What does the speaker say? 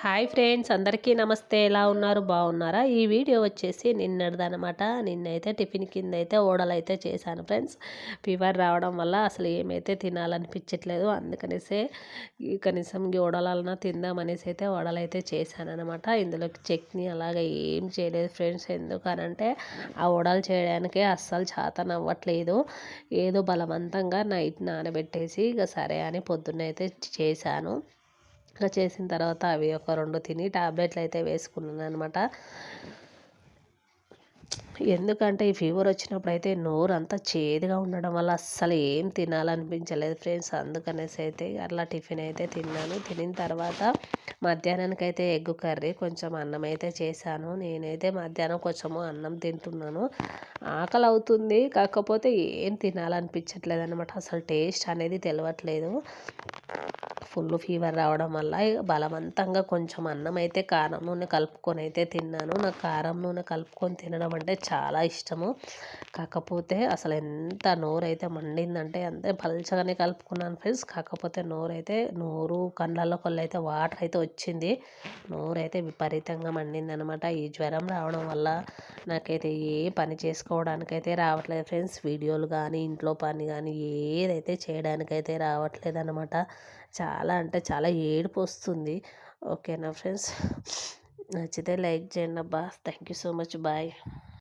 Hi friends, అందరికీ నమస్తే. ఎలా ఉన్నారు? బాగున్నారా? ఈ వీడియో వచ్చేసి నిన్నటిదనమాట. నిన్నైతే టిఫిన్ కింద అయితే ఓడలైతే చేశాను ఫ్రెండ్స్. ఫీవర్ రావడం వల్ల అసలు ఏమైతే తినాలనిపించట్లేదు. అందుకనేసే కనీసం ఓడలన్నా తిందామనేసి అయితే వడలైతే చేశాను అనమాట. ఇందులోకి చట్నీ అలాగే ఏం చేయలేదు ఫ్రెండ్స్. ఎందుకనంటే ఆ వడలు చేయడానికే అస్సలు చేతనవ్వట్లేదు. ఏదో బలవంతంగా నైట్ నానబెట్టేసి ఇక సరే అని పొద్దున్నైతే చేశాను. ఇంకా చేసిన తర్వాత అవి ఒక 2 తిని టాబ్లెట్లు అయితే వేసుకున్నాను అనమాట. ఎందుకంటే ఈ ఫీవర్ వచ్చినప్పుడు అయితే నోరు అంతా చేదుగా ఉండడం వల్ల అస్సలు ఏం తినాలనిపించలేదు ఫ్రెండ్స్. అందుకనేసి అయితే అట్లా టిఫిన్ అయితే తిన్నాను. తినిన తర్వాత మధ్యాహ్నానికి అయితే ఎగ్ కర్రీ కొంచెం అన్నం అయితే చేశాను. నేనైతే మధ్యాహ్నం కొంచెము అన్నం తింటున్నాను. ఆకలి అవుతుంది, కాకపోతే ఏం తినాలనిపించట్లేదు అనమాట. అసలు టేస్ట్ అనేది తెలియట్లేదు. ఫుల్ ఫీవర్ రావడం వల్ల బలవంతంగా కొంచెం అన్నం అయితే కారం నూనె కలుపుకొని అయితే తిన్నాను. నాకు కారం నూనె కలుపుకొని తినడం అంటే చాలా ఇష్టము. కాకపోతే అసలు ఎంత నోరైతే మండిందంటే అంతే పల్చగానే కలుపుకున్నాను ఫ్రెండ్స్. కాకపోతే నోరు కళ్ళల్లో అయితే వాటర్ అయితే వచ్చింది. నోరైతే విపరీతంగా మండింది అనమాట. ఈ జ్వరం రావడం వల్ల నాకైతే ఏ పని చేసుకోవడానికైతే రావట్లేదు ఫ్రెండ్స్. వీడియోలు కానీ ఇంట్లో పని కానీ ఏదైతే చేయడానికైతే రావట్లేదు అనమాట. చాలా అంటే చాలా ఏడుపు వస్తుంది. ఓకేనా ఫ్రెండ్స్, నచ్చితే లైక్ చేయండి అబ్బా. Thank you so much. Bye.